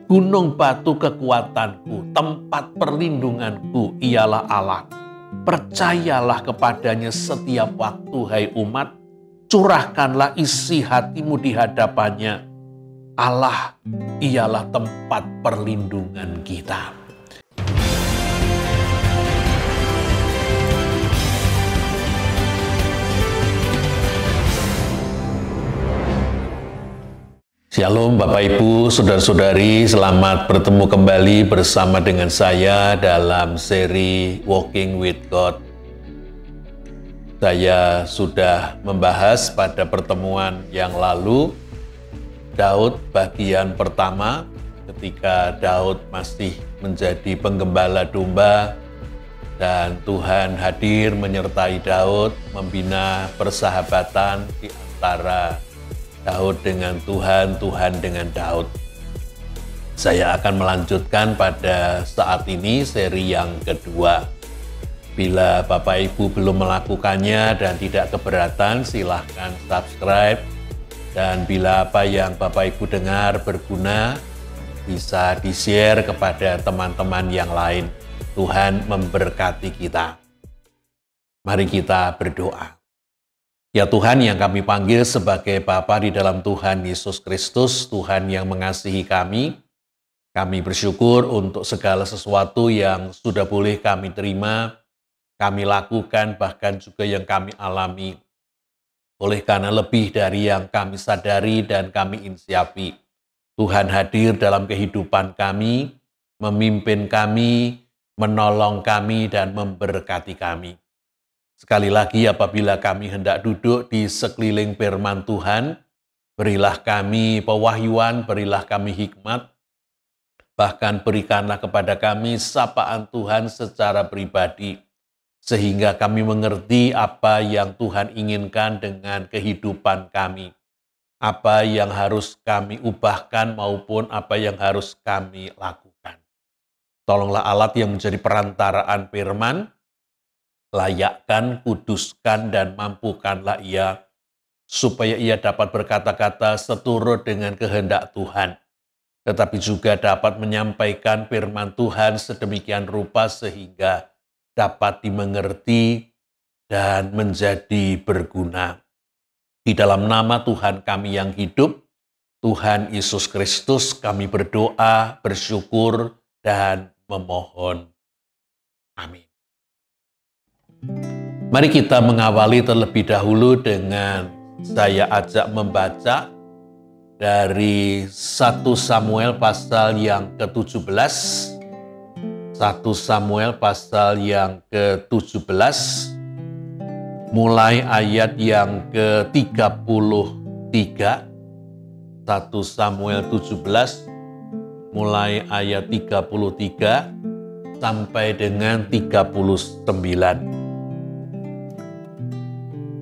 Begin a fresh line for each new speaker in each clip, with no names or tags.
gunung batu kekuatanku, tempat perlindunganku ialah Allah. Percayalah kepadanya setiap waktu, hai umat. Curahkanlah isi hatimu di hadapannya. Allah ialah tempat perlindungan kita. Shalom Bapak Ibu, Saudara-saudari, selamat bertemu kembali bersama dengan saya dalam seri Walking with God. Saya sudah membahas pada pertemuan yang lalu Daud bagian pertama, ketika Daud masih menjadi penggembala domba dan Tuhan hadir menyertai Daud, membina persahabatan di antara Daud dengan Tuhan, Tuhan dengan Daud. Saya akan melanjutkan pada saat ini seri yang kedua. Bila Bapak Ibu belum melakukannya dan tidak keberatan, silahkan subscribe. Dan bila apa yang Bapak Ibu dengar berguna, bisa di-share kepada teman-teman yang lain. Tuhan memberkati kita. Mari kita berdoa. Ya Tuhan yang kami panggil sebagai Bapa di dalam Tuhan Yesus Kristus, Tuhan yang mengasihi kami bersyukur untuk segala sesuatu yang sudah boleh kami terima, kami lakukan, bahkan juga yang kami alami. Oleh karena lebih dari yang kami sadari dan kami insiapi, Tuhan hadir dalam kehidupan kami, memimpin kami, menolong kami, dan memberkati kami. Sekali lagi, apabila kami hendak duduk di sekeliling firman Tuhan, berilah kami pewahyuan, berilah kami hikmat, bahkan berikanlah kepada kami sapaan Tuhan secara pribadi, sehingga kami mengerti apa yang Tuhan inginkan dengan kehidupan kami, apa yang harus kami ubahkan maupun apa yang harus kami lakukan. Tolonglah alat yang menjadi perantaraan firman, layakkan, kuduskan, dan mampukanlah ia, supaya ia dapat berkata-kata seturut dengan kehendak Tuhan, tetapi juga dapat menyampaikan firman Tuhan sedemikian rupa sehingga dapat dimengerti dan menjadi berguna. Di dalam nama Tuhan kami yang hidup, Tuhan Yesus Kristus, kami berdoa, bersyukur, dan memohon. Amin. Mari kita mengawali terlebih dahulu dengan saya ajak membaca dari 1 Samuel pasal yang ke-17. 1 Samuel pasal yang ke-17 mulai ayat yang ke-33. 1 Samuel 17 mulai ayat 33 sampai dengan 39.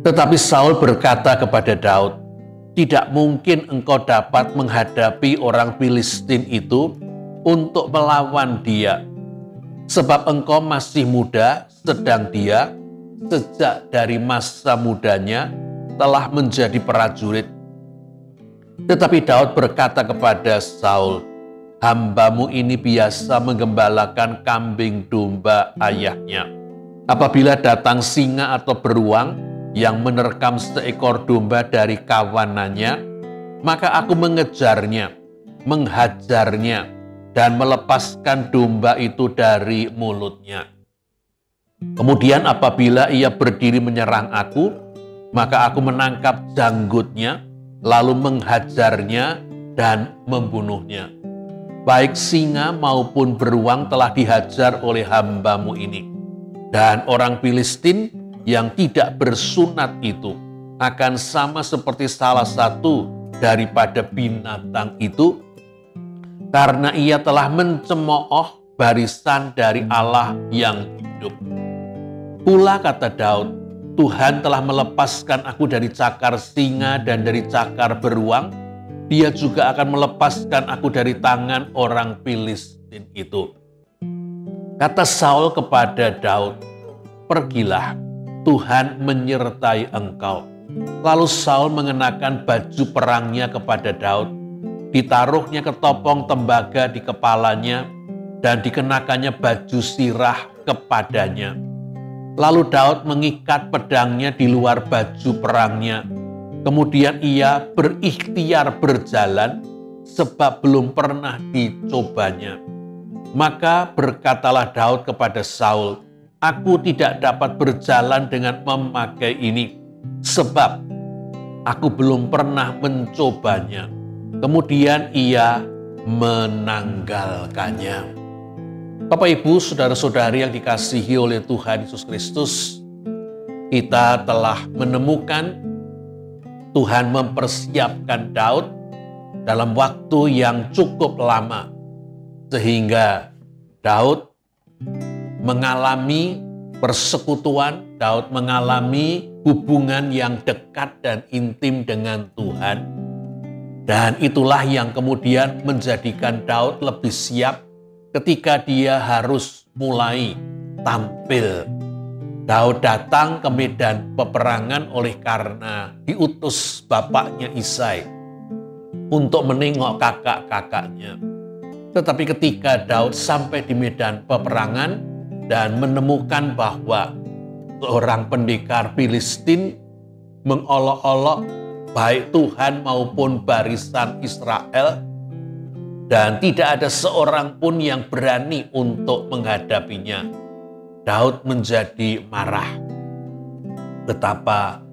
Tetapi Saul berkata kepada Daud, "Tidak mungkin engkau dapat menghadapi orang Filistin itu untuk melawan dia, sebab engkau masih muda, sedang dia sejak dari masa mudanya telah menjadi prajurit." Tetapi Daud berkata kepada Saul, "Hambamu ini biasa menggembalakan kambing domba ayahnya. Apabila datang singa atau beruang yang menerkam seekor domba dari kawanannya, maka aku mengejarnya, menghajarnya, dan melepaskan domba itu dari mulutnya. Kemudian apabila ia berdiri menyerang aku, maka aku menangkap janggutnya, lalu menghajarnya dan membunuhnya. Baik singa maupun beruang telah dihajar oleh hambamu ini. Dan orang Filistin yang tidak bersunat itu akan sama seperti salah satu daripada binatang itu, karena ia telah mencemooh barisan dari Allah yang hidup. Pula kata Daud, Tuhan telah melepaskan aku dari cakar singa dan dari cakar beruang, dia juga akan melepaskan aku dari tangan orang Filistin itu. Kata Saul kepada Daud, "Pergilah, Tuhan menyertai engkau." Lalu Saul mengenakan baju perangnya kepada Daud. ditaruhnya ketopong tembaga di kepalanya, dan dikenakannya baju sirah kepadanya. Lalu Daud mengikat pedangnya di luar baju perangnya. Kemudian ia berikhtiar berjalan, sebab belum pernah dicobanya. Maka berkatalah Daud kepada Saul, "Aku tidak dapat berjalan dengan memakai ini, sebab aku belum pernah mencobanya." Kemudian ia menanggalkannya. Bapak, Ibu, saudara-saudari yang dikasihi oleh Tuhan Yesus Kristus, kita telah menemukan Tuhan mempersiapkan Daud dalam waktu yang cukup lama, sehingga Daud mengalami persekutuan, Daud mengalami hubungan yang dekat dan intim dengan Tuhan. Dan itulah yang kemudian menjadikan Daud lebih siap ketika dia harus mulai tampil. Daud datang ke medan peperangan oleh karena diutus bapaknya Isai untuk menengok kakak-kakaknya. Tetapi ketika Daud sampai di medan peperangan dan menemukan bahwa seorang pendekar Filistin mengolok-olok baik Tuhan maupun barisan Israel, dan tidak ada seorang pun yang berani untuk menghadapinya, Daud menjadi marah. Betapa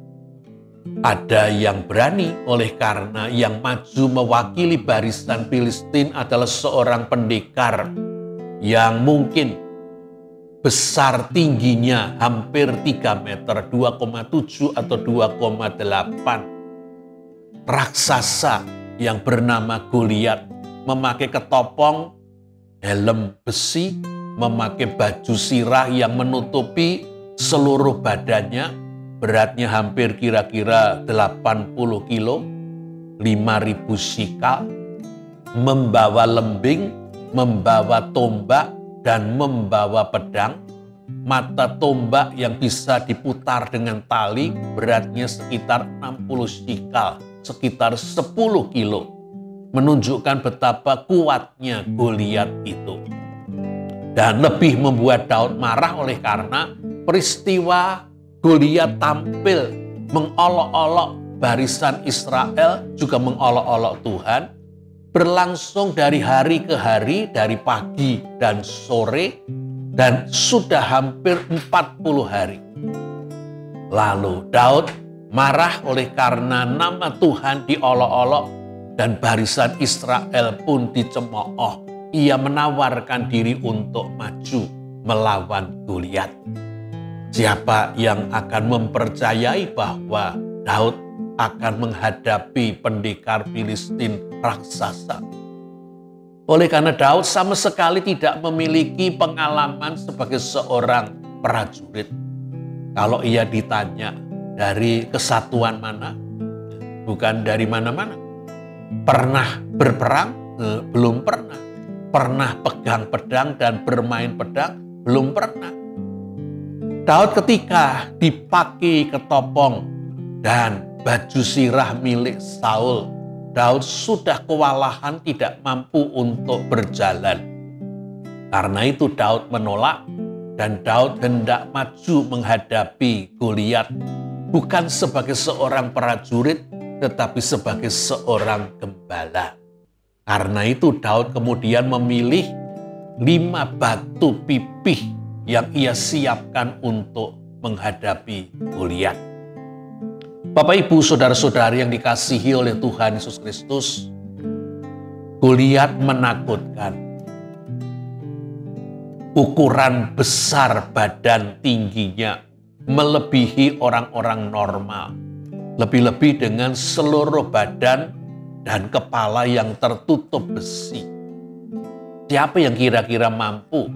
ada yang berani oleh karena yang maju mewakili barisan Filistin adalah seorang pendekar yang mungkin besar tingginya hampir 3 meter, 2,7 atau 2,8. Raksasa yang bernama Goliat, memakai ketopong, helm besi, memakai baju sirah yang menutupi seluruh badannya, beratnya hampir kira-kira 80 kilo, 5.000 sikal, membawa lembing, membawa tombak, dan membawa pedang. Mata tombak yang bisa diputar dengan tali beratnya sekitar 60 sikal, sekitar 10 kilo. Menunjukkan betapa kuatnya Goliat itu. Dan lebih membuat Daud marah oleh karena peristiwa Goliat tampil mengolok-olok barisan Israel, juga mengolok-olok Tuhan, berlangsung dari hari ke hari, dari pagi dan sore, dan sudah hampir 40 hari. Lalu Daud marah oleh karena nama Tuhan diolok-olok, dan barisan Israel pun dicemooh. Ia menawarkan diri untuk maju melawan Goliat. Siapa yang akan mempercayai bahwa Daud akan menghadapi pendekar Filistin raksasa? Oleh karena Daud sama sekali tidak memiliki pengalaman sebagai seorang prajurit. Kalau ia ditanya dari kesatuan mana, bukan dari mana-mana. Pernah berperang? Belum pernah. Pernah pegang pedang dan bermain pedang? Belum pernah. Daud ketika dipakai ketopong dan baju sirah milik Saul, Daud sudah kewalahan, tidak mampu untuk berjalan. Karena itu Daud menolak, dan Daud hendak maju menghadapi Goliat, bukan sebagai seorang prajurit, tetapi sebagai seorang gembala. Karena itu Daud kemudian memilih 5 batu pipih yang ia siapkan untuk menghadapi Goliat. Bapak, Ibu, saudara-saudari yang dikasihi oleh Tuhan Yesus Kristus, Goliat menakutkan. Ukuran besar badan tingginya melebihi orang-orang normal. Lebih-lebih dengan seluruh badan dan kepala yang tertutup besi. Siapa yang kira-kira mampu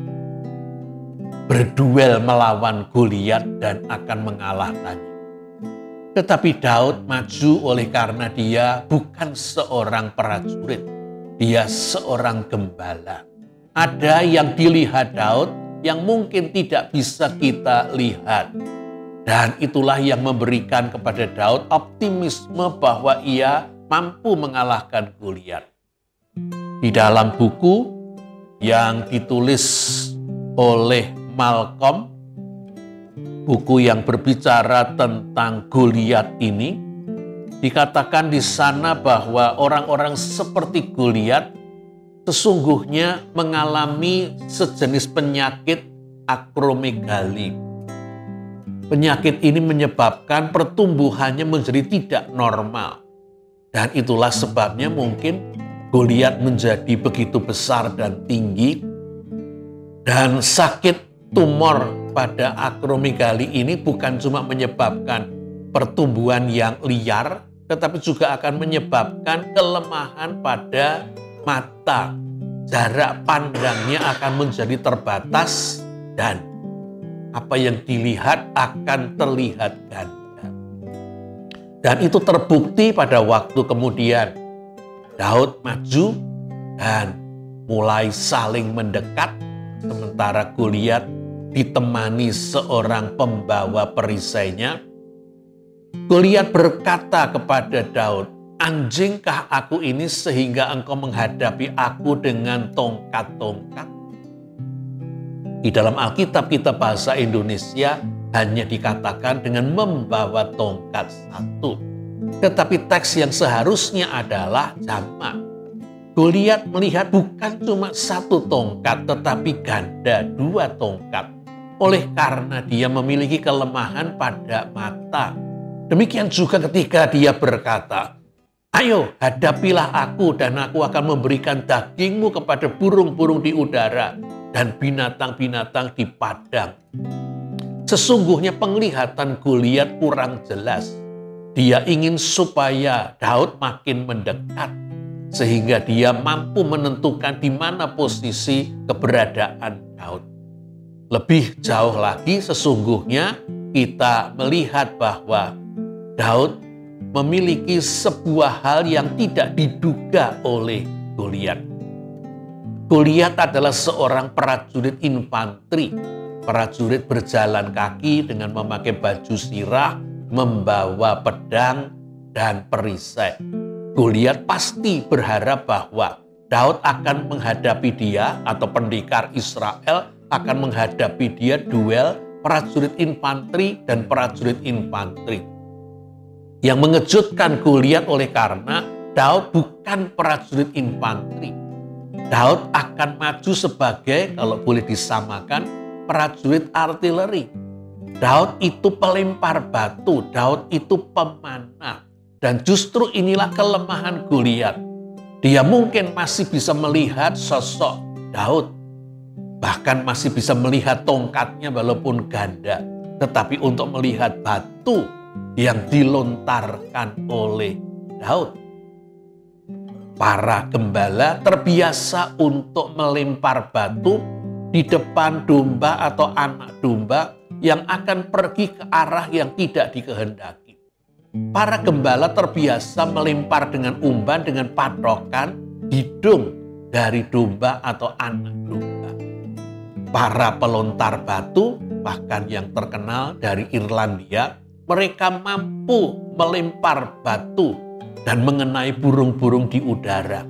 berduel melawan Goliat dan akan mengalahkannya? Tetapi Daud maju oleh karena dia bukan seorang prajurit. Dia seorang gembala. Ada yang dilihat Daud yang mungkin tidak bisa kita lihat. Dan itulah yang memberikan kepada Daud optimisme bahwa ia mampu mengalahkan Goliat. Di dalam buku yang ditulis oleh Malcolm, buku yang berbicara tentang Goliat ini, dikatakan di sana bahwa orang-orang seperti Goliat sesungguhnya mengalami sejenis penyakit akromegali. Penyakit ini menyebabkan pertumbuhannya menjadi tidak normal. Dan itulah sebabnya mungkin Goliat menjadi begitu besar dan tinggi. Dan sakit tumor pada akromegali ini bukan cuma menyebabkan pertumbuhan yang liar, tetapi juga akan menyebabkan kelemahan pada mata. Jarak pandangnya akan menjadi terbatas dan apa yang dilihat akan terlihat ganda. Dan itu terbukti pada waktu kemudian Daud maju dan mulai saling mendekat, sementara Goliat ditemani seorang pembawa perisainya. Goliat berkata kepada Daud, "Anjingkah aku ini sehingga engkau menghadapi aku dengan tongkat-tongkat?" Di dalam Alkitab kita bahasa Indonesia hanya dikatakan dengan membawa tongkat satu. Tetapi teks yang seharusnya adalah jamak. Goliat melihat bukan cuma satu tongkat tetapi ganda dua tongkat. Oleh karena dia memiliki kelemahan pada mata. Demikian juga ketika dia berkata, "Ayo hadapilah aku dan aku akan memberikan dagingmu kepada burung-burung di udara dan binatang-binatang di padang." Sesungguhnya penglihatan Goliat kurang jelas. Dia ingin supaya Daud makin mendekat sehingga dia mampu menentukan di mana posisi keberadaan Daud. Lebih jauh lagi sesungguhnya kita melihat bahwa Daud memiliki sebuah hal yang tidak diduga oleh Goliat. Goliat adalah seorang prajurit infanteri, prajurit berjalan kaki dengan memakai baju sirah, membawa pedang dan perisai. Goliat pasti berharap bahwa Daud akan menghadapi dia atau pendekar Israel akan menghadapi dia duel prajurit infanteri dan prajurit infanteri. Yang mengejutkan Goliat oleh karena Daud bukan prajurit infanteri. Daud akan maju sebagai, kalau boleh disamakan, prajurit artileri. Daud itu pelempar batu, Daud itu pemanah. Dan justru inilah kelemahan Goliat. Dia mungkin masih bisa melihat sosok Daud. Bahkan masih bisa melihat tongkatnya walaupun ganda. Tetapi untuk melihat batu yang dilontarkan oleh Daud, para gembala terbiasa untuk melempar batu di depan domba atau anak domba yang akan pergi ke arah yang tidak dikehendaki. Para gembala terbiasa melempar dengan umban dengan patokan hidung dari domba atau anak domba. Para pelontar batu, bahkan yang terkenal dari Irlandia, mereka mampu melempar batu dan mengenai burung-burung di udara.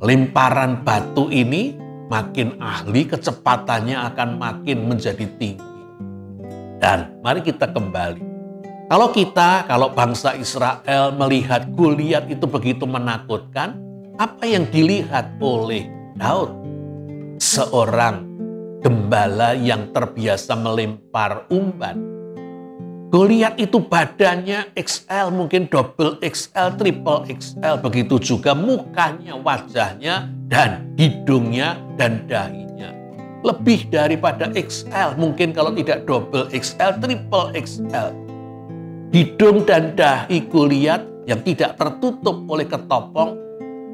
Lemparan batu ini makin ahli, kecepatannya akan makin menjadi tinggi. Dan mari kita kembali. Kalau bangsa Israel melihat Goliat itu begitu menakutkan, apa yang dilihat oleh Daud? Seorang gembala yang terbiasa melempar umban. Goliat itu badannya XL, mungkin double XL, triple XL. Begitu juga mukanya, wajahnya, dan hidungnya, dan dahinya. Lebih daripada XL, mungkin kalau tidak double XL, triple XL. Hidung dan dahi Goliat yang tidak tertutup oleh ketopong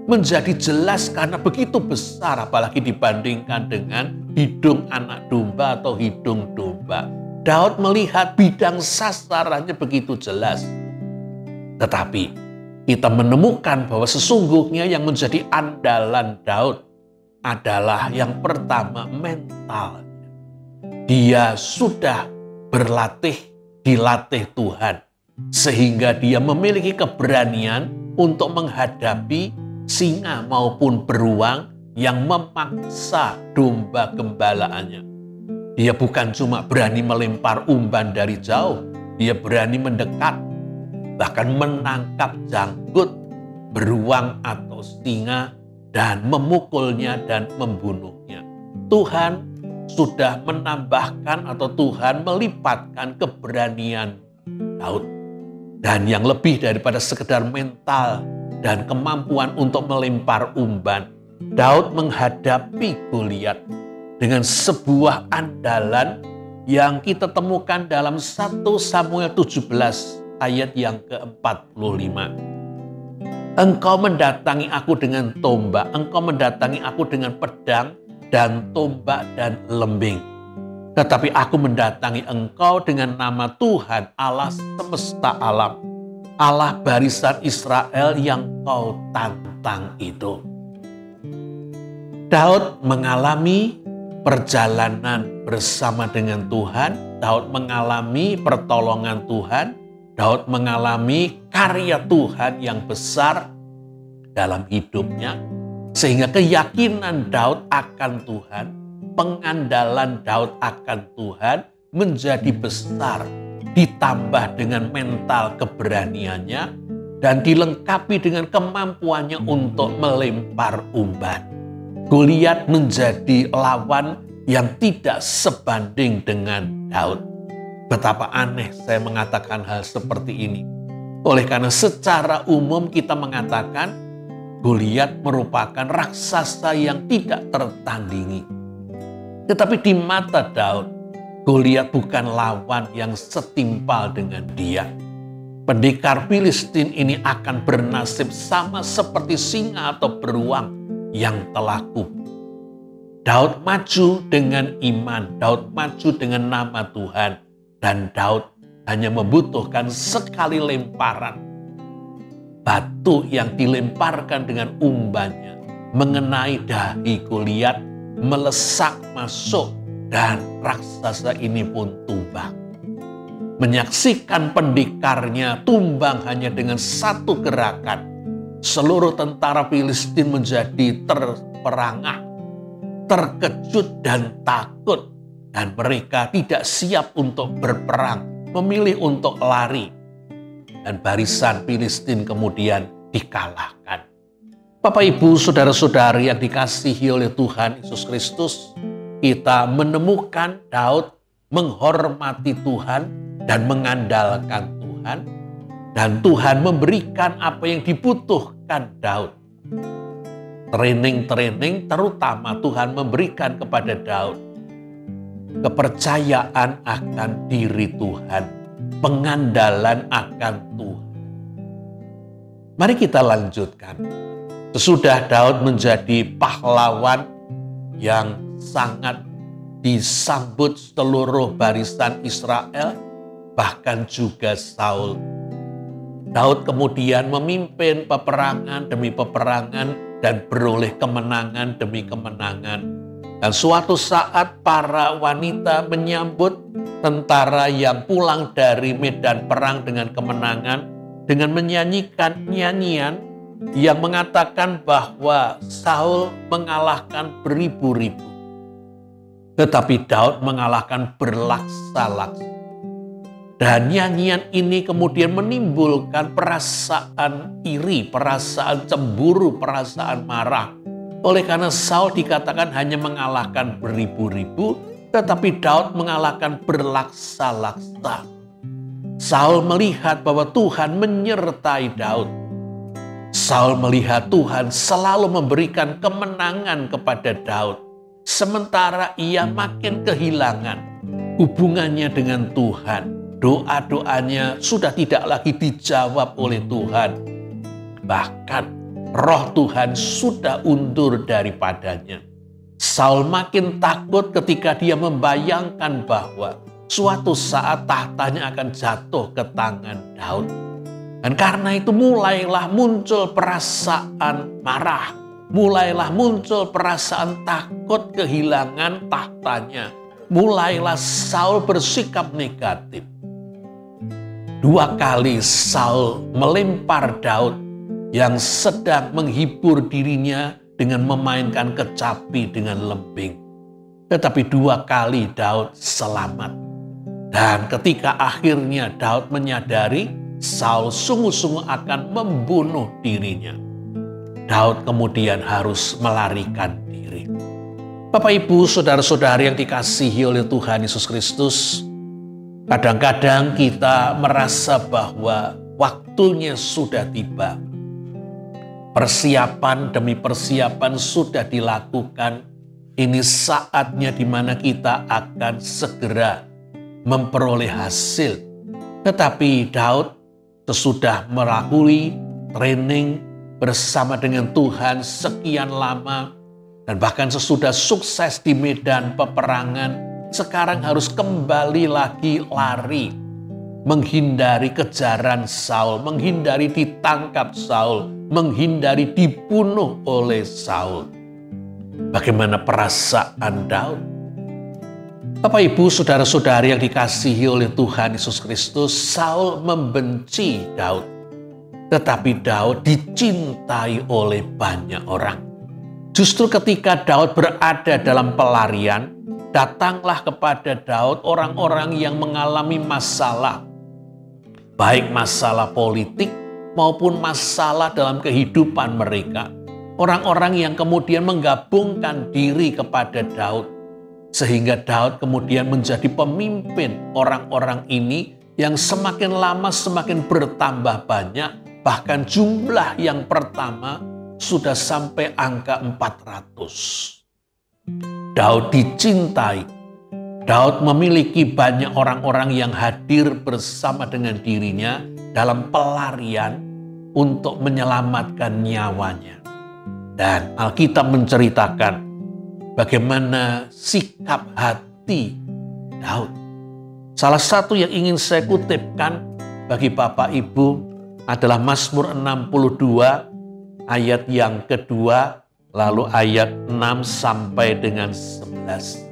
menjadi jelas karena begitu besar, apalagi dibandingkan dengan hidung anak domba atau hidung domba. Daud melihat bidang sasarannya begitu jelas. Tetapi kita menemukan bahwa sesungguhnya yang menjadi andalan Daud adalah yang pertama mentalnya. Dia sudah dilatih Tuhan. Sehingga dia memiliki keberanian untuk menghadapi singa maupun beruang yang memaksa domba gembalaannya. Dia bukan cuma berani melempar umban dari jauh, dia berani mendekat, bahkan menangkap janggut beruang atau singa dan memukulnya dan membunuhnya. Tuhan sudah menambahkan atau Tuhan melipatkan keberanian Daud. Dan yang lebih daripada sekedar mental dan kemampuan untuk melempar umban, Daud menghadapi Goliat dengan sebuah andalan yang kita temukan dalam 1 Samuel 17 ayat yang ke-45. Engkau mendatangi aku dengan tombak, engkau mendatangi aku dengan pedang dan tombak dan lembing. Tetapi aku mendatangi engkau dengan nama Tuhan Allah semesta alam, Allah barisan Israel yang kau tantang itu. Daud mengalami perjalanan bersama dengan Tuhan, Daud mengalami pertolongan Tuhan, Daud mengalami karya Tuhan yang besar dalam hidupnya, sehingga keyakinan Daud akan Tuhan, pengandalan Daud akan Tuhan menjadi besar, ditambah dengan mental keberaniannya, dan dilengkapi dengan kemampuannya untuk melempar umban. Goliat menjadi lawan yang tidak sebanding dengan Daud. Betapa aneh saya mengatakan hal seperti ini. Oleh karena secara umum kita mengatakan Goliat merupakan raksasa yang tidak tertandingi. Tetapi di mata Daud, Goliat bukan lawan yang setimpal dengan dia. Pendekar Filistin ini akan bernasib sama seperti singa atau beruang yang telah kubur. Daud maju dengan iman, Daud maju dengan nama Tuhan, dan Daud hanya membutuhkan sekali lemparan. Batu yang dilemparkan dengan umbannya mengenai dahi Goliat, melesak masuk, dan raksasa ini pun tumbang. Menyaksikan pendekarnya tumbang hanya dengan satu gerakan, seluruh tentara Filistin menjadi terperangah, terkejut dan takut, dan mereka tidak siap untuk berperang, memilih untuk lari, dan barisan Filistin kemudian dikalahkan. Bapak, Ibu, saudara-saudari yang dikasihi oleh Tuhan Yesus Kristus, kita menemukan Daud menghormati Tuhan dan mengandalkan Tuhan, dan Tuhan memberikan apa yang dibutuhkan Daud. Training terutama Tuhan memberikan kepada Daud kepercayaan akan diri Tuhan, pengandalan akan Tuhan. Mari kita lanjutkan. Sesudah Daud menjadi pahlawan yang sangat disambut seluruh barisan Israel, bahkan juga Saul. Daud kemudian memimpin peperangan demi peperangan dan beroleh kemenangan demi kemenangan. Dan suatu saat para wanita menyambut tentara yang pulang dari medan perang dengan kemenangan dengan menyanyikan nyanyian yang mengatakan bahwa Saul mengalahkan beribu-ribu, tetapi Daud mengalahkan berlaksa-laksa. Dan nyanyian ini kemudian menimbulkan perasaan iri, perasaan cemburu, perasaan marah. Oleh karena Saul dikatakan hanya mengalahkan beribu-ribu, tetapi Daud mengalahkan berlaksa-laksa. Saul melihat bahwa Tuhan menyertai Daud. Saul melihat Tuhan selalu memberikan kemenangan kepada Daud. Sementara ia makin kehilangan hubungannya dengan Tuhan. Doa-doanya sudah tidak lagi dijawab oleh Tuhan. Bahkan roh Tuhan sudah undur daripadanya. Saul makin takut ketika dia membayangkan bahwa suatu saat tahtanya akan jatuh ke tangan Daud. Dan karena itu mulailah muncul perasaan marah. Mulailah muncul perasaan takut kehilangan tahtanya. Mulailah Saul bersikap negatif. 2 kali Saul melempar Daud yang sedang menghibur dirinya dengan memainkan kecapi dengan lembing. Tetapi 2 kali Daud selamat. Dan ketika akhirnya Daud menyadari Saul sungguh-sungguh akan membunuh dirinya, Daud kemudian harus melarikan diri. Bapak, Ibu, saudara-saudari yang dikasihi oleh Tuhan Yesus Kristus, kadang-kadang kita merasa bahwa waktunya sudah tiba. Persiapan demi persiapan sudah dilakukan. Ini saatnya di mana kita akan segera memperoleh hasil. Tetapi Daud sesudah melalui training bersama dengan Tuhan sekian lama, dan bahkan sesudah sukses di medan peperangan, sekarang harus kembali lagi lari, menghindari kejaran Saul, menghindari ditangkap Saul, menghindari dibunuh oleh Saul. Bagaimana perasaan Daud? Bapak, Ibu, saudara-saudari yang dikasihi oleh Tuhan Yesus Kristus, Saul membenci Daud. Tetapi Daud dicintai oleh banyak orang. Justru ketika Daud berada dalam pelarian, datanglah kepada Daud orang-orang yang mengalami masalah, baik masalah politik maupun masalah dalam kehidupan mereka. Orang-orang yang kemudian menggabungkan diri kepada Daud, sehingga Daud kemudian menjadi pemimpin orang-orang ini yang semakin lama semakin bertambah banyak, bahkan jumlah yang pertama sudah sampai angka 400. Daud dicintai. Daud memiliki banyak orang-orang yang hadir bersama dengan dirinya dalam pelarian untuk menyelamatkan nyawanya. Dan Alkitab menceritakan bagaimana sikap hati Daud. Salah satu yang ingin saya kutipkan bagi Bapak Ibu adalah Mazmur 62 ayat yang kedua, lalu ayat 6 sampai dengan 11.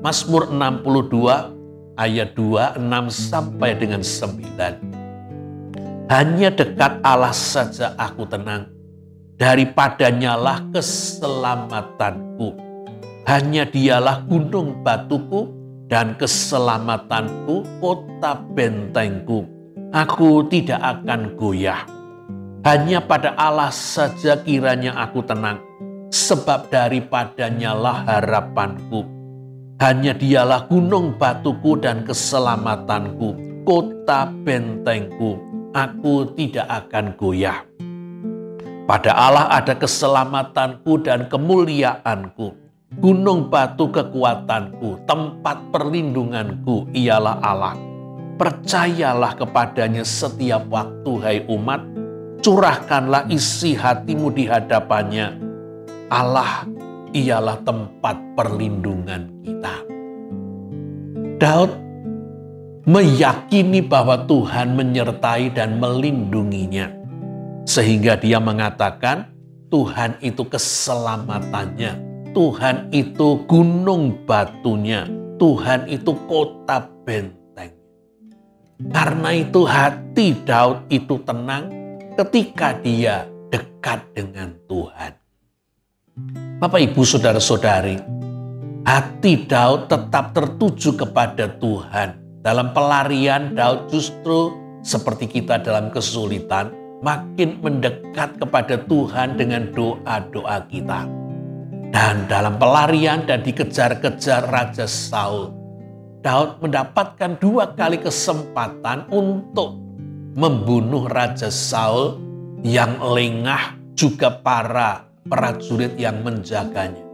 Mazmur 62 ayat 2, 6 sampai dengan 9. Hanya dekat Allah saja aku tenang, daripadanyalah keselamatanku. Hanya dialah gunung batuku dan keselamatanku, kota bentengku. Aku tidak akan goyah. Hanya pada Allah saja kiranya aku tenang, sebab daripadanyalah harapanku. Hanya dialah gunung batuku dan keselamatanku, kota bentengku. Aku tidak akan goyah. Pada Allah ada keselamatanku dan kemuliaanku. Gunung batu kekuatanku, tempat perlindunganku ialah Allah. Percayalah kepadanya setiap waktu, hai umat. Curahkanlah isi hatimu di hadapannya. Allah ialah tempat perlindungan kita. Daud meyakini bahwa Tuhan menyertai dan melindunginya. Sehingga dia mengatakan, Tuhan itu keselamatannya, Tuhan itu gunung batunya, Tuhan itu kota benteng. Karena itu hati Daud itu tenang ketika dia dekat dengan Tuhan. Bapak, Ibu, saudara-saudari, hati Daud tetap tertuju kepada Tuhan. Dalam pelarian, Daud justru seperti kita dalam kesulitan, makin mendekat kepada Tuhan dengan doa-doa kita. Dan dalam pelarian dan dikejar-kejar Raja Saul, Daud mendapatkan 2 kali kesempatan untuk membunuh Raja Saul yang lengah, juga para prajurit yang menjaganya.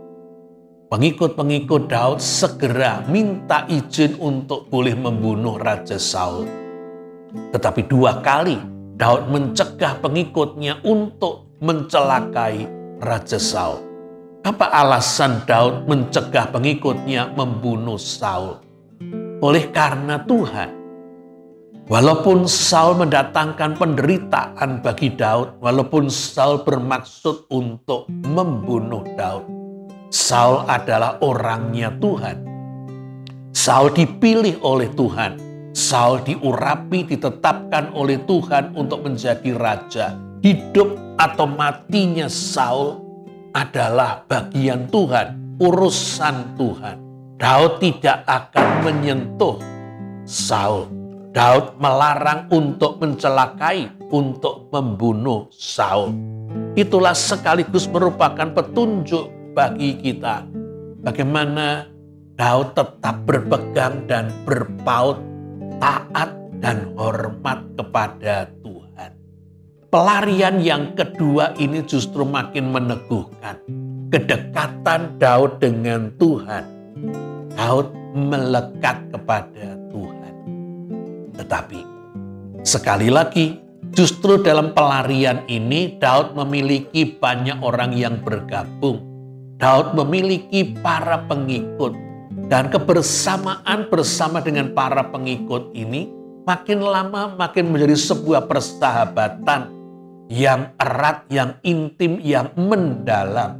Pengikut-pengikut Daud segera minta izin untuk boleh membunuh Raja Saul. Tetapi 2 kali Daud mencegah pengikutnya untuk mencelakai Raja Saul. Apa alasan Daud mencegah pengikutnya membunuh Saul? Oleh karena Tuhan. Walaupun Saul mendatangkan penderitaan bagi Daud, walaupun Saul bermaksud untuk membunuh Daud, Saul adalah orangnya Tuhan. Saul dipilih oleh Tuhan. Saul diurapi, ditetapkan oleh Tuhan untuk menjadi raja. Hidup atau matinya Saul adalah bagian Tuhan, urusan Tuhan. Daud tidak akan menyentuh Saul. Daud melarang untuk mencelakai, untuk membunuh Saul. Itulah sekaligus merupakan petunjuk bagi kita. Bagaimana Daud tetap berpegang dan berpaut, taat dan hormat kepada Tuhan. Pelarian yang kedua ini justru makin meneguhkan kedekatan Daud dengan Tuhan. Daud melekat kepada Tuhan. Tetapi sekali lagi, justru dalam pelarian ini Daud memiliki banyak orang yang bergabung. Daud memiliki para pengikut. Dan kebersamaan bersama dengan para pengikut ini makin lama makin menjadi sebuah persahabatan yang erat, yang intim, yang mendalam.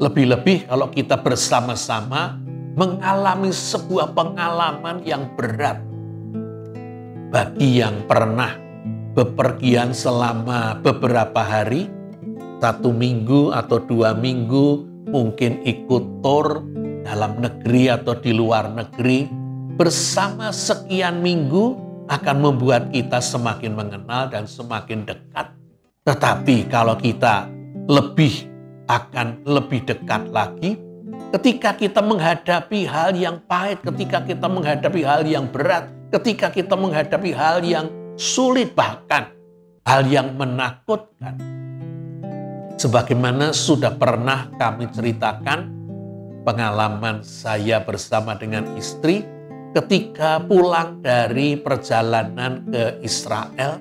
Lebih-lebih kalau kita bersama-sama mengalami sebuah pengalaman yang berat. Bagi yang pernah bepergian selama beberapa hari, 1 minggu atau 2 minggu, mungkin ikut tour dalam negeri atau di luar negeri, bersama sekian minggu akan membuat kita semakin mengenal dan semakin dekat. Tetapi kalau kita akan lebih dekat lagi, ketika kita menghadapi hal yang pahit, ketika kita menghadapi hal yang berat, ketika kita menghadapi hal yang sulit, bahkan hal yang menakutkan. Sebagaimana sudah pernah kami ceritakan, pengalaman saya bersama dengan istri ketika pulang dari perjalanan ke Israel.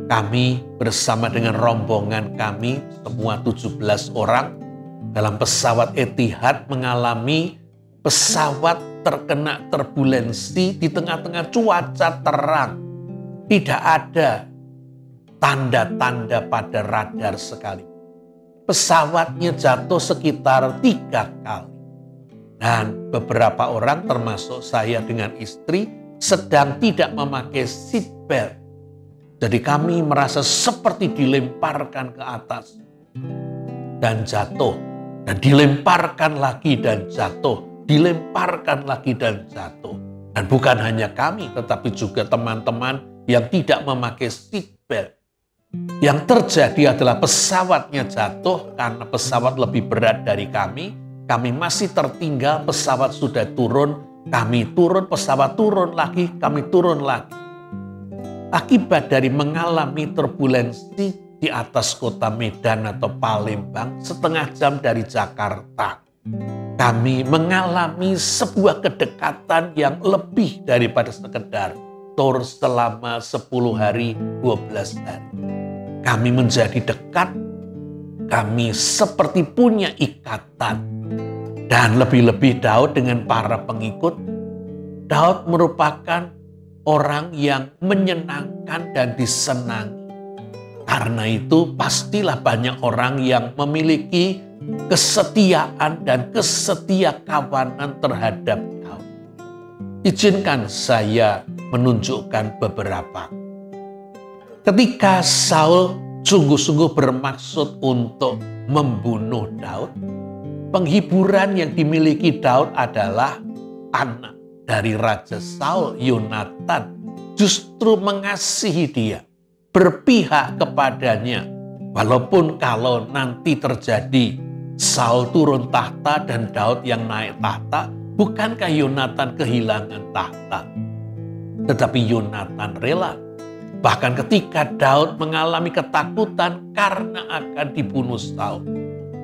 Kami bersama dengan rombongan kami, semua 17 orang, dalam pesawat Etihad mengalami pesawat terkena turbulensi di tengah-tengah cuaca terang. Tidak ada tanda-tanda pada radar sekali. Pesawatnya jatuh sekitar 3 kali. Dan beberapa orang termasuk saya dengan istri sedang tidak memakai seatbelt. Jadi kami merasa seperti dilemparkan ke atas dan jatuh. Dan dilemparkan lagi dan jatuh. Dilemparkan lagi dan jatuh. Dan bukan hanya kami, tetapi juga teman-teman yang tidak memakai seatbelt. Yang terjadi adalah pesawatnya jatuh karena pesawat lebih berat dari kami. Kami masih tertinggal, pesawat sudah turun, kami turun, pesawat turun lagi, kami turun lagi. Akibat dari mengalami turbulensi di atas kota Medan atau Palembang, setengah jam dari Jakarta, kami mengalami sebuah kedekatan yang lebih daripada sekedar tur selama 10 hari, 12 hari. Kami menjadi dekat, kami seperti punya ikatan. Dan lebih-lebih Daud dengan para pengikut, Daud merupakan orang yang menyenangkan dan disenangi. Karena itu pastilah banyak orang yang memiliki kesetiaan dan kesetiakawanan terhadap Daud. Izinkan saya menunjukkan beberapa. Ketika Saul sungguh-sungguh bermaksud untuk membunuh Daud, penghiburan yang dimiliki Daud adalah anak dari Raja Saul, Yonatan, justru mengasihi dia, berpihak kepadanya. Walaupun kalau nanti terjadi Saul turun tahta dan Daud yang naik tahta, bukankah Yonatan kehilangan tahta? Tetapi Yonatan rela. Bahkan ketika Daud mengalami ketakutan karena akan dibunuh Saul,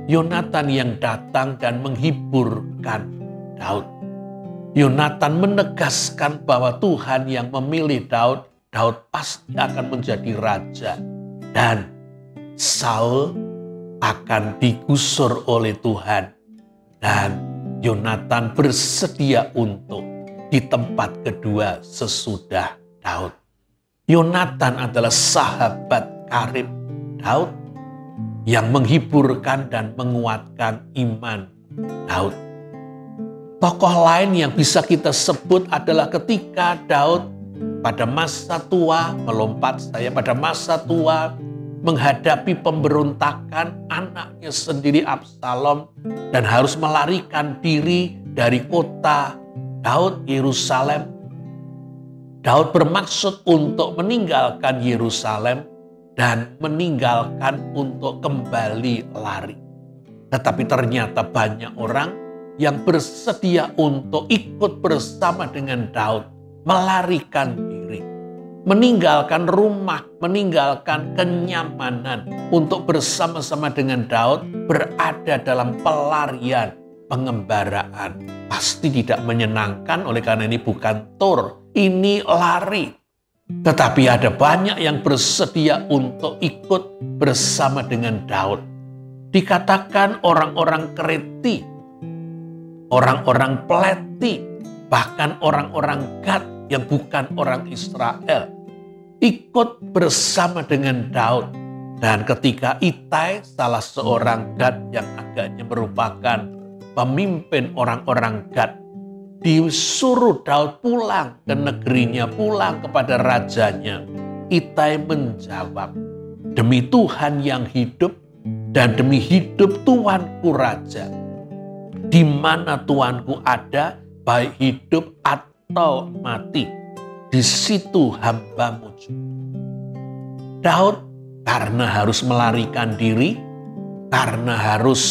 Yonatan yang datang dan menghiburkan Daud. Yonatan menegaskan bahwa Tuhan yang memilih Daud, Daud pasti akan menjadi raja. Dan Saul akan digusur oleh Tuhan. Dan Yonatan bersedia untuk di tempat kedua sesudah Daud. Yonatan adalah sahabat karib Daud yang menghiburkan dan menguatkan iman Daud. Tokoh lain yang bisa kita sebut adalah ketika Daud pada masa tua, pada masa tua menghadapi pemberontakan anaknya sendiri Absalom dan harus melarikan diri dari kota Daud, Yerusalem. Daud bermaksud untuk meninggalkan Yerusalem dan meninggalkan untuk kembali lari. Tetapi ternyata banyak orang yang bersedia untuk ikut bersama dengan Daud, melarikan diri, meninggalkan rumah, meninggalkan kenyamanan untuk bersama-sama dengan Daud berada dalam pelarian pengembaraan. Pasti tidak menyenangkan, oleh karena ini bukan tur, ini lari. Tetapi ada banyak yang bersedia untuk ikut bersama dengan Daud. Dikatakan orang-orang Kreti, orang-orang Pleti, bahkan orang-orang Gad yang bukan orang Israel ikut bersama dengan Daud. Dan ketika Itai, salah seorang Gad yang agaknya merupakan pemimpin orang-orang Gad, disuruh Daud pulang ke negerinya, pulang kepada rajanya, Itai menjawab, "Demi Tuhan yang hidup dan demi hidup Tuanku Raja, di mana Tuanku ada, baik hidup atau mati, di situ hamba-Mu juga." Daud karena harus melarikan diri, karena harus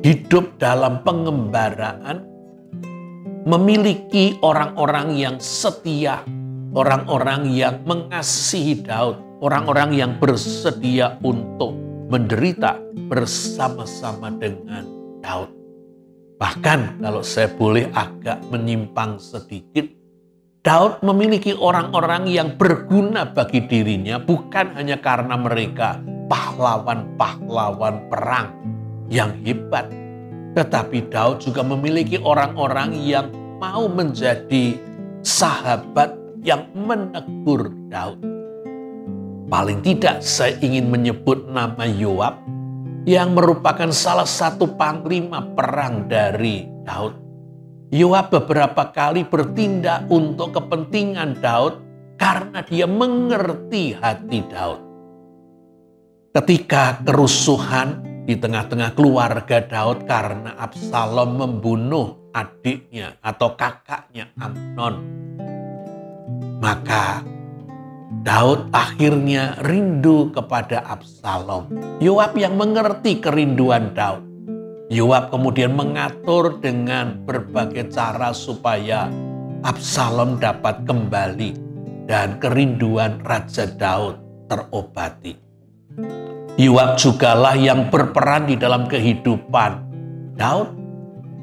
hidup dalam pengembaraan, memiliki orang-orang yang setia, orang-orang yang mengasihi Daud, orang-orang yang bersedia untuk menderita bersama-sama dengan Daud. Bahkan kalau saya boleh agak menyimpang sedikit, Daud memiliki orang-orang yang berguna bagi dirinya bukan hanya karena mereka pahlawan-pahlawan perang yang hebat, tetapi Daud juga memiliki orang-orang yang mau menjadi sahabat yang menegur Daud. Paling tidak saya ingin menyebut nama Yoab yang merupakan salah satu panglima perang dari Daud. Yoab beberapa kali bertindak untuk kepentingan Daud karena dia mengerti hati Daud. Ketika kerusuhan di tengah-tengah keluarga Daud karena Absalom membunuh adiknya atau kakaknya Amnon, maka Daud akhirnya rindu kepada Absalom. Yoab yang mengerti kerinduan Daud. Yoab kemudian mengatur dengan berbagai cara supaya Absalom dapat kembali dan kerinduan Raja Daud terobati. Yoab jugalah yang berperan di dalam kehidupan Daud,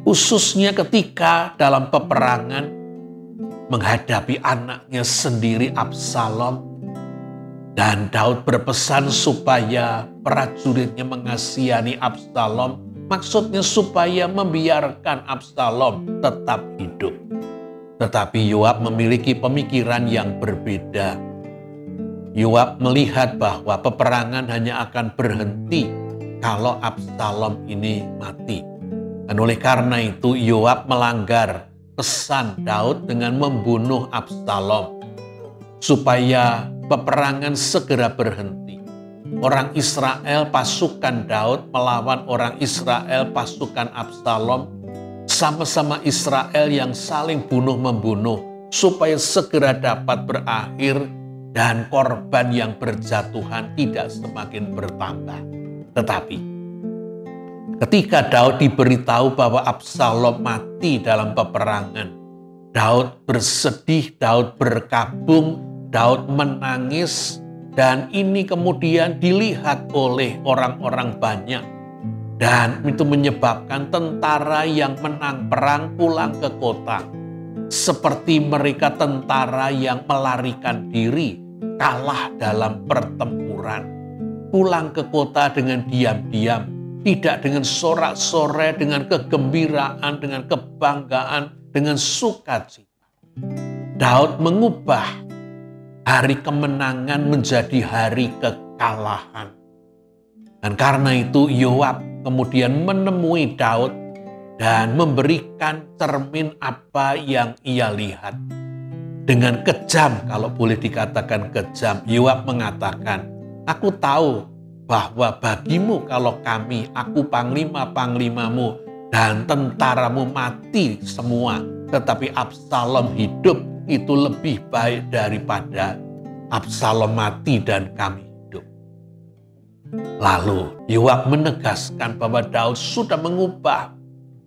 khususnya ketika dalam peperangan menghadapi anaknya sendiri Absalom. Dan Daud berpesan supaya prajuritnya mengasihani Absalom, maksudnya supaya membiarkan Absalom tetap hidup. Tetapi Yoab memiliki pemikiran yang berbeda. Yoab melihat bahwa peperangan hanya akan berhenti kalau Absalom ini mati. Dan oleh karena itu Yoab melanggar pesan Daud dengan membunuh Absalom supaya peperangan segera berhenti. Orang Israel, pasukan Daud melawan orang Israel, pasukan Absalom, sama-sama Israel yang saling bunuh-membunuh supaya segera dapat berakhir dan korban yang berjatuhan tidak semakin bertambah. Tetapi ketika Daud diberitahu bahwa Absalom mati dalam peperangan, Daud bersedih, Daud berkabung, Daud menangis, dan ini kemudian dilihat oleh orang-orang banyak. Dan itu menyebabkan tentara yang menang perang pulang ke kota. Seperti mereka tentara yang melarikan diri, kalah dalam pertempuran. Pulang ke kota dengan diam-diam, tidak dengan sorak-sorai, dengan kegembiraan, dengan kebanggaan, dengan sukacita. Daud mengubah hari kemenangan menjadi hari kekalahan. Dan karena itu Yoab kemudian menemui Daud dan memberikan cermin apa yang ia lihat. Dengan kejam, kalau boleh dikatakan kejam, Yoab mengatakan, Aku tahu bahwa bagimu kalau aku panglima-panglimamu dan tentaramu mati semua, tetapi Absalom hidup itu lebih baik daripada Absalom mati dan kami hidup. Lalu Yoab menegaskan bahwa Daud sudah mengubah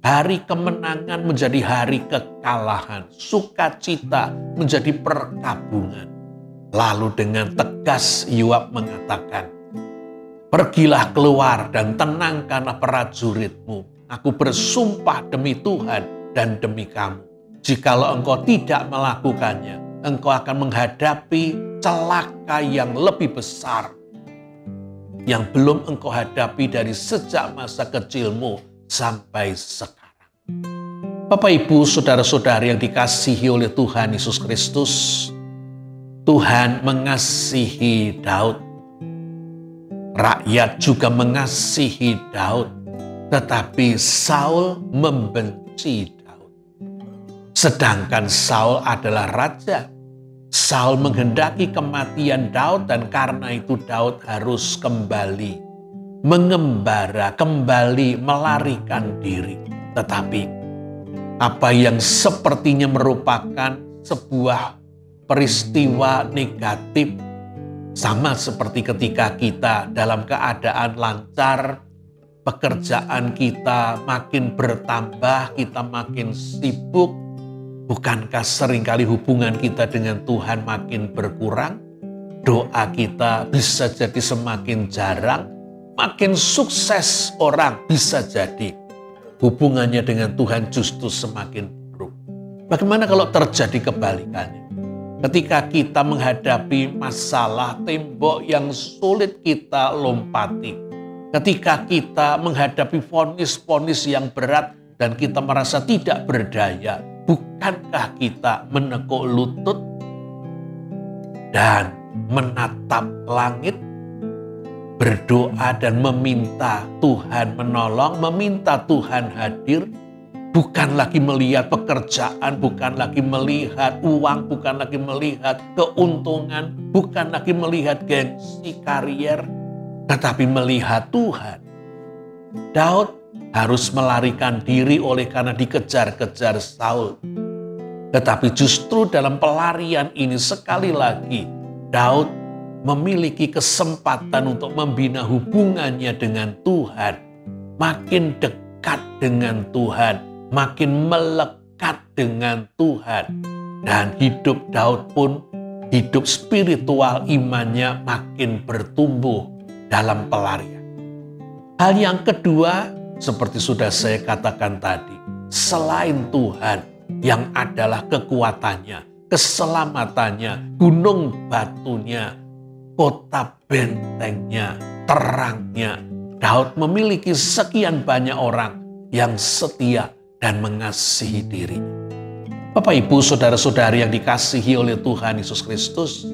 hari kemenangan menjadi hari kekalahan, sukacita menjadi perkabungan. Lalu dengan tegas Yoab mengatakan, "Pergilah keluar dan tenangkanlah prajuritmu. Aku bersumpah demi Tuhan dan demi kamu. Jikalau engkau tidak melakukannya, engkau akan menghadapi celaka yang lebih besar yang belum engkau hadapi dari sejak masa kecilmu sampai sekarang." Bapak, Ibu, saudara-saudari yang dikasihi oleh Tuhan Yesus Kristus, Tuhan mengasihi Daud. Rakyat juga mengasihi Daud, tetapi Saul membenci Daud. Sedangkan Saul adalah raja. Saul menghendaki kematian Daud dan karena itu Daud harus kembali mengembara, kembali melarikan diri. Tetapi apa yang sepertinya merupakan sebuah peristiwa negatif, sama seperti ketika kita dalam keadaan lancar, pekerjaan kita makin bertambah, kita makin sibuk, bukankah seringkali hubungan kita dengan Tuhan makin berkurang? Doa kita bisa jadi semakin jarang, makin sukses orang bisa jadi hubungannya dengan Tuhan justru semakin buruk. Bagaimana kalau terjadi kebalikannya? Ketika kita menghadapi masalah, tembok yang sulit kita lompati, ketika kita menghadapi vonis-vonis yang berat dan kita merasa tidak berdaya, bukankah kita menekuk lutut dan menatap langit, berdoa dan meminta Tuhan menolong, meminta Tuhan hadir? Bukan lagi melihat pekerjaan, bukan lagi melihat uang, bukan lagi melihat keuntungan, bukan lagi melihat gengsi karier, tetapi melihat Tuhan. Daud harus melarikan diri oleh karena dikejar-kejar Saul. Tetapi justru dalam pelarian ini sekali lagi Daud memiliki kesempatan untuk membina hubungannya dengan Tuhan. Makin dekat dengan Tuhan, makin melekat dengan Tuhan. Dan hidup Daud pun, hidup spiritual imannya makin bertumbuh dalam pelarian. Hal yang kedua, seperti sudah saya katakan tadi, selain Tuhan yang adalah kekuatannya, keselamatannya, gunung batunya, kota bentengnya, terangnya, Daud memiliki sekian banyak orang yang setia dan mengasihi dirinya. Bapak, Ibu, saudara-saudari yang dikasihi oleh Tuhan Yesus Kristus,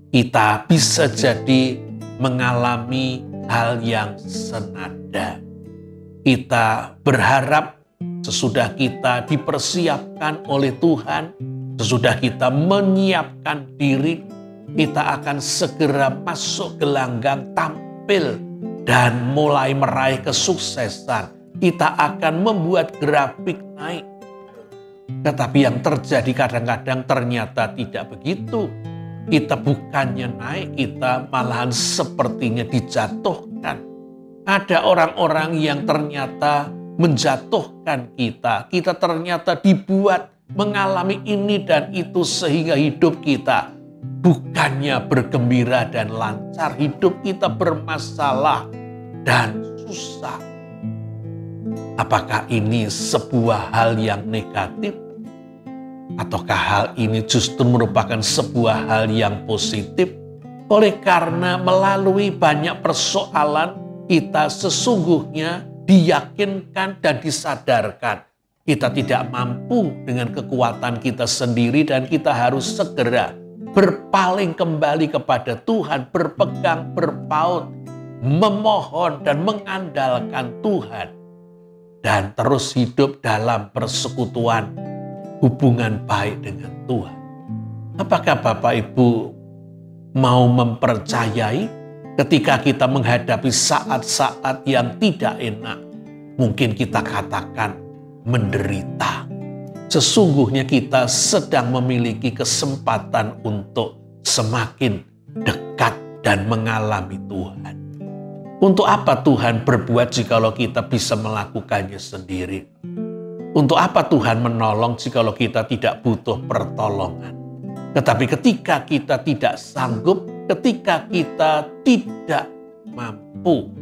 kita bisa jadi mengalami hal yang senada. Kita berharap sesudah kita dipersiapkan oleh Tuhan, sesudah kita menyiapkan diri, kita akan segera masuk gelanggang tampil dan mulai meraih kesuksesan. Kita akan membuat grafik naik. Tetapi yang terjadi kadang-kadang ternyata tidak begitu. Kita bukannya naik, kita malahan sepertinya dijatuhkan. Ada orang-orang yang ternyata menjatuhkan kita. Kita ternyata dibuat mengalami ini dan itu sehingga hidup kita bukannya bergembira dan lancar. Hidup kita bermasalah dan susah. Apakah ini sebuah hal yang negatif? Ataukah hal ini justru merupakan sebuah hal yang positif? Oleh karena melalui banyak persoalan, kita sesungguhnya diyakinkan dan disadarkan. Kita tidak mampu dengan kekuatan kita sendiri dan kita harus segera berpaling kembali kepada Tuhan, berpegang, berpaut, memohon dan mengandalkan Tuhan. Dan terus hidup dalam persekutuan hubungan baik dengan Tuhan. Apakah Bapak Ibu mau mempercayai ketika kita menghadapi saat-saat yang tidak enak. Mungkin kita katakan menderita. Sesungguhnya kita sedang memiliki kesempatan untuk semakin dekat dan mengalami Tuhan. Untuk apa Tuhan berbuat jikalau kita bisa melakukannya sendiri? Untuk apa Tuhan menolong jikalau kita tidak butuh pertolongan? Tetapi ketika kita tidak sanggup, ketika kita tidak mampu,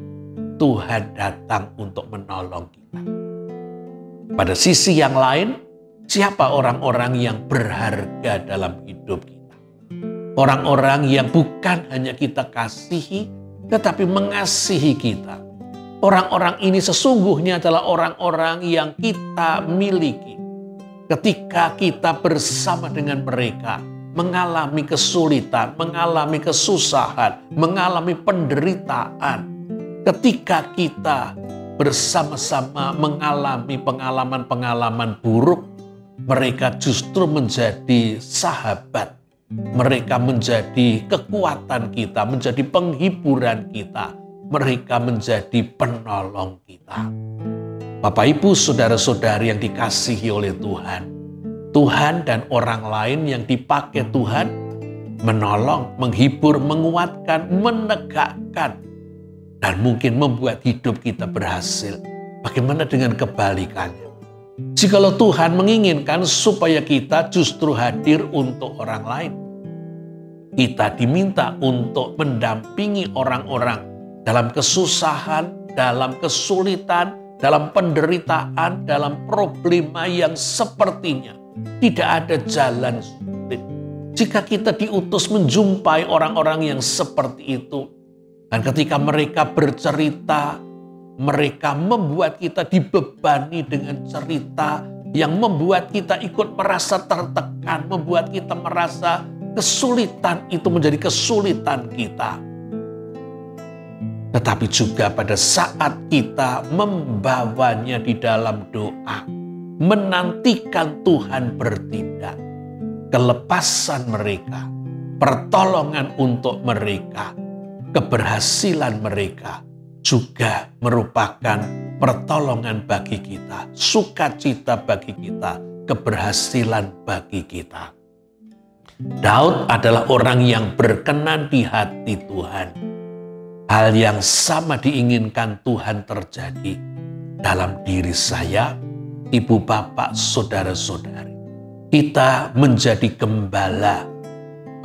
Tuhan datang untuk menolong kita. Pada sisi yang lain, siapa orang-orang yang berharga dalam hidup kita? Orang-orang yang bukan hanya kita kasihi, tetapi mengasihi kita. Orang-orang ini sesungguhnya adalah orang-orang yang kita miliki. Ketika kita bersama dengan mereka, mengalami kesulitan, mengalami kesusahan, mengalami penderitaan. Ketika kita bersama-sama mengalami pengalaman-pengalaman buruk, mereka justru menjadi sahabat. Mereka menjadi kekuatan kita, menjadi penghiburan kita. Mereka menjadi penolong kita. Bapak, Ibu, saudara-saudari yang dikasihi oleh Tuhan. Tuhan dan orang lain yang dipakai Tuhan menolong, menghibur, menguatkan, menegakkan, dan mungkin membuat hidup kita berhasil. Bagaimana dengan kebalikannya? Jikalau Tuhan menginginkan supaya kita justru hadir untuk orang lain, kita diminta untuk mendampingi orang-orang dalam kesusahan, dalam kesulitan, dalam penderitaan, dalam problema yang sepertinya tidak ada jalan sulit. Jika kita diutus menjumpai orang-orang yang seperti itu, dan ketika mereka bercerita, mereka membuat kita dibebani dengan cerita yang membuat kita ikut merasa tertekan, membuat kita merasa kesulitan itu menjadi kesulitan kita. Tetapi juga pada saat kita membawanya di dalam doa, menantikan Tuhan bertindak, kelepasan mereka, pertolongan untuk mereka, keberhasilan mereka juga merupakan pertolongan bagi kita, sukacita bagi kita, keberhasilan bagi kita. Daud adalah orang yang berkenan di hati Tuhan. Hal yang sama diinginkan Tuhan terjadi dalam diri saya, ibu, bapak, saudara-saudari. Kita menjadi gembala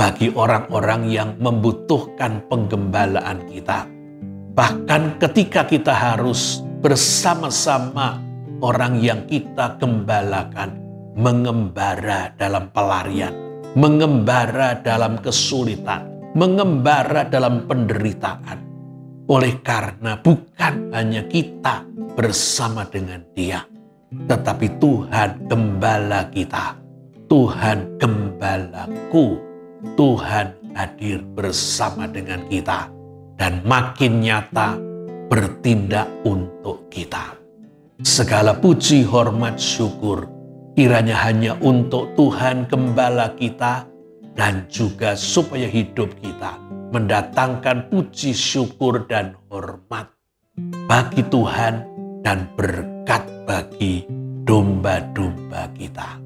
bagi orang-orang yang membutuhkan penggembalaan kita. Bahkan ketika kita harus bersama-sama orang yang kita gembalakan, mengembara dalam pelarian, mengembara dalam kesulitan, mengembara dalam penderitaan. Oleh karena bukan hanya kita bersama dengan Dia, tetapi Tuhan gembala kita, Tuhan gembalaku. Tuhan hadir bersama dengan kita dan makin nyata bertindak untuk kita. Segala puji, hormat, syukur kiranya hanya untuk Tuhan gembala kita dan juga supaya hidup kita mendatangkan puji, syukur, dan hormat bagi Tuhan dan berkat bagi domba-domba kita.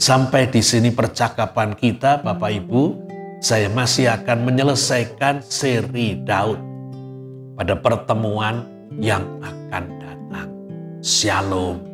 Sampai di sini percakapan kita, Bapak Ibu. Saya masih akan menyelesaikan seri Daud pada pertemuan yang akan datang. Shalom.